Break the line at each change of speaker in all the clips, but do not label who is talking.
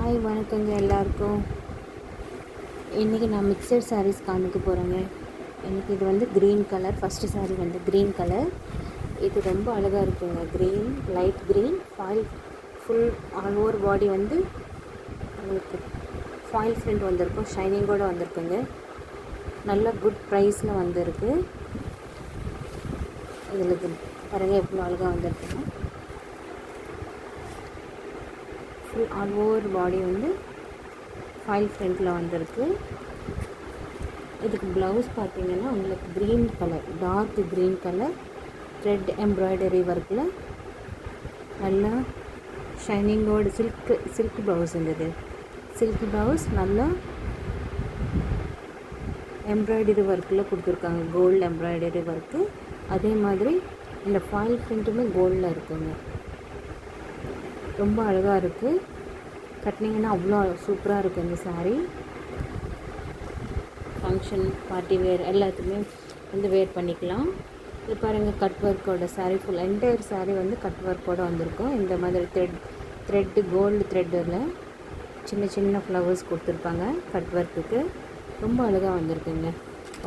Hi வணக்கங்க எல்லாருக்கும். இன்றைக்கி நான் மிக்சட் சாரீஸ் காமிக்க போகிறேங்க. எனக்கு இது வந்து க்ரீன் கலர். ஃபஸ்ட்டு சாரீ வந்து க்ரீன் கலர். இது ரொம்ப அழகாக இருக்குங்க. Green, light green, foil full all over body வந்து உங்களுக்கு ஃபாயில் பிரிண்ட் வந்திருக்கும், ஷைனிங்கோடு வந்திருக்குங்க. நல்ல குட் ப்ரைஸில் வந்திருக்கு. இதில் பாருங்கள் எவ்வளோ அழகாக வந்திருக்குங்க. ஃபுல் ஆல் ஓவர் பாடி வந்து ஃபாயில் பிரிண்டில் வந்திருக்கு. இதுக்கு ப்ளவுஸ் பார்த்தீங்கன்னா உங்களுக்கு green colour, dark green colour thread embroidery ஒர்க்கில் நல்லா ஷைனிங்கோடு சில்க் ப்ளவுஸ் இருந்தது. சில்க் ப்ளவுஸ் நல்லா எம்ப்ராய்டரி ஒர்க்கில் கொடுத்துருக்காங்க, கோல்டு எம்ப்ராய்டரி ஒர்க்கு. அதே மாதிரி இந்த ஃபாயில் பிரிண்ட்டுமே கோல்டில் இருக்குங்க. ரொம்ப அழகாக இருக்குது. கட்டினீங்கன்னா அவ்வளோ சூப்பராக இருக்குது இந்த சாரீ. ஃபங்க்ஷன், பார்ட்டி வேர் எல்லாத்துக்குமே வந்து வேர் பண்ணிக்கலாம். இது பாருங்கள், கட் ஒர்க்கோட சாரீ ஃபுல் என்டையர் சாரீ வந்து கட் ஒர்க்கோடு வந்திருக்கும். இந்த மாதிரி த்ரெட்டு கோல்டு த்ரெட்டில் சின்ன சின்ன ஃப்ளவர்ஸ் கொடுத்துருப்பாங்க கட் ஒர்க்குக்கு. ரொம்ப அழகாக வந்திருக்குங்க.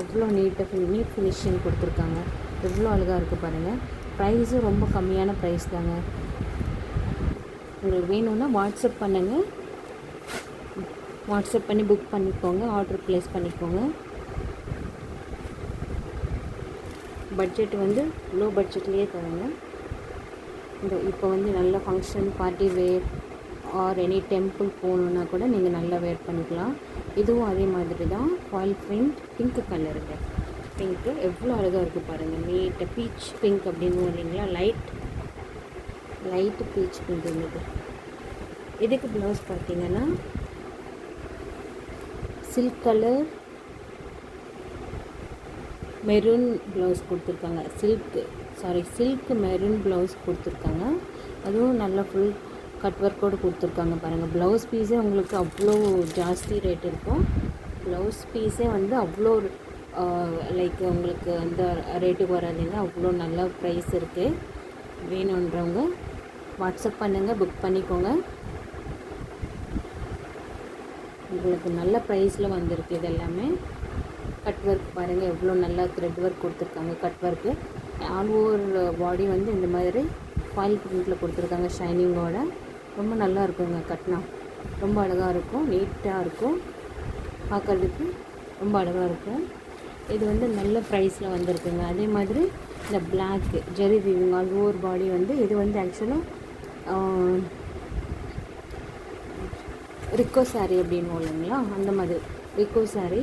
அவ்வளோ நீட் ஃபினிஷிங் கொடுத்துருக்காங்க. எவ்வளோ அழகாக இருக்குது பாருங்கள். ப்ரைஸும் ரொம்ப கம்மியான ப்ரைஸ் தாங்க. உங்களுக்கு வேணும்னா வாட்ஸ்அப் பண்ணுங்கள். வாட்ஸ்அப் பண்ணி புக் பண்ணிக்கோங்க, ஆர்டர் ப்ளேஸ் பண்ணிக்கோங்க. பட்ஜெட் வந்து லோ பட்ஜெட்லேயே தருங்க. இப்போ வந்து நல்ல function, party where are any temple போகணுன்னா கூட நீங்கள் நல்லா வேர் பண்ணிக்கலாம். இதுவும் அதே மாதிரி தான். ஃபாயில் பிரிண்ட் பிங்க் கலருங்க. பிங்க்கு எவ்வளோ அழகாக இருக்குது பாருங்கள். நீட்டாக பீச் பிங்க் அப்படின்னு இல்லைங்களா, லைட்டு பீச் பிங்க் இருந்தது. இதுக்கு ப்ளவுஸ் பார்த்தீங்கன்னா சில்க் கலர் மெரூன் ப்ளவுஸ் கொடுத்துருக்காங்க. சில்க் மெரூன் ப்ளவுஸ் கொடுத்துருக்காங்க. அதுவும் நல்லா ஃபுல் கட் ஒர்க்கோடு கொடுத்துருக்காங்க பாருங்கள். ப்ளவுஸ் பீஸே உங்களுக்கு அவ்வளோ ஜாஸ்தி ரேட் இருக்கும். ப்ளவுஸ் பீஸே வந்து அவ்வளோ லைக் உங்களுக்கு அந்த ரேட்டுக்கு வராதுங்க. அவ்வளோ நல்ல ப்ரைஸ் இருக்குது. வேணுன்றவங்க வாட்ஸ்அப் பண்ணுங்கள், புக் பண்ணிக்கோங்க. உங்களுக்கு நல்ல ப்ரைஸில் வந்திருக்கு. இது எல்லாமே கட் ஒர்க் பாருங்கள், எவ்வளோ நல்லா த்ரெட் ஒர்க் கொடுத்துருக்காங்க. Cut work all over body வந்து இந்த மாதிரி ஃபாயில் பிரிண்டில் கொடுத்துருக்காங்க ஷைனிங்கோட. ரொம்ப நல்லா இருக்குங்க. கட்டினா ரொம்ப அழகாக இருக்கும், நீட்டாக இருக்கும், பார்க்குறதுக்கு ரொம்ப அழகாக இருக்கும். இது வந்து நல்ல ப்ரைஸில் வந்திருக்குங்க. அதே மாதிரி இந்த பிளாக் ஜெரி வீவிங் ஆல் ஓவர் பாடி வந்து இது வந்து ஆக்சுவலாக ரிக்கோ சாரீ அப்படின்னு இல்லைங்களா, அந்த மாதிரி ரிக்கோ சாரீ.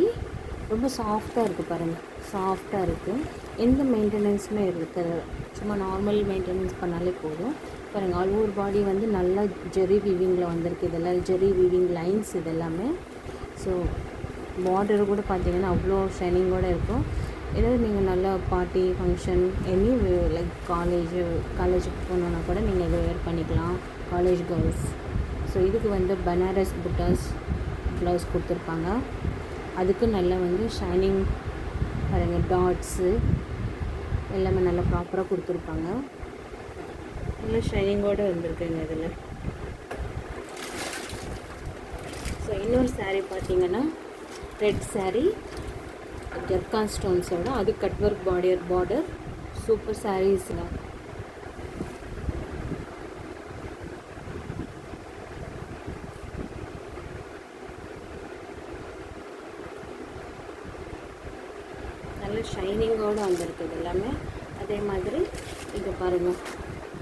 ரொம்ப சாஃப்டாக இருக்குது பாருங்கள், சாஃப்டாக இருக்குது. எந்த மெயின்டெனன்ஸுமே இருக்குது. சும்மா நார்மல் மெயின்டெனன்ஸ் பண்ணாலே போதும். பாருங்கள், ஆல் ஓவர் பாடி வந்து நல்லா ஜெரி வீவிங்கில் வந்திருக்கு. இதெல்லாம் ஜெரி வீவிங் லைன்ஸ் இது எல்லாமே. ஸோ பார்டர் கூட பார்த்தீங்கன்னா அவ்வளோ ஷைனிங்கோடு இருக்கும். ஏதாவது நீங்கள் நல்லா பார்ட்டி ஃபங்க்ஷன் எனி லைக் காலேஜுக்கு போகணுன்னா கூட நீங்கள் இதை வேர் பண்ணிக்கலாம், காலேஜ் கேர்ள்ஸ். ஸோ இதுக்கு வந்து பனாரஸ் புட்டாஸ் ப்ளவுஸ் கொடுத்துருப்பாங்க. அதுக்கு நல்லா வந்து ஷைனிங் பாருங்கள், டாட்ஸு எல்லாமே நல்லா ப்ராப்பராக கொடுத்துருப்பாங்க. நல்லா ஷைனிங்கோடு வந்திருக்குங்க இதில். ஸோ இன்னொரு சாரீ பார்த்தீங்கன்னா ரெட் சாரீ ஜர்கான் ஸ்டோன்ஸோட, அது கட் ஒர்க் பார்டர் சூப்பர் சாரீஸுங்க. நல்ல ஷைனிங்கோடு வந்திருக்கு இது எல்லாமே. அதே மாதிரி இங்கே பாருங்கள்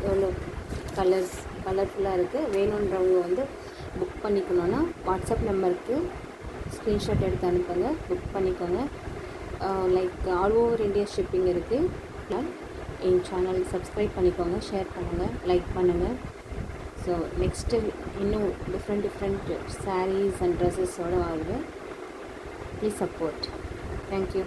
எவ்வளோ கலர்ஃபுல்லாக இருக்குது. வேணுன்றவங்க வந்து புக் பண்ணிக்கணுன்னா வாட்ஸ்அப் நம்பருக்கு ஸ்க்ரீன்ஷாட் எடுத்து அனுப்புங்க, புக் பண்ணிக்கோங்க. Like all over India shipping இருக்குது. என் சேனல் சப்ஸ்கிரைப் பண்ணிக்கோங்க, ஷேர் பண்ணுங்கள், லைக் பண்ணுங்கள். ஸோ நெக்ஸ்ட்டு இன்னும் டிஃப்ரெண்ட் சாரீஸ் அண்ட் ட்ரெஸ்ஸஸோடு வருது. Please support. தேங்க்யூ.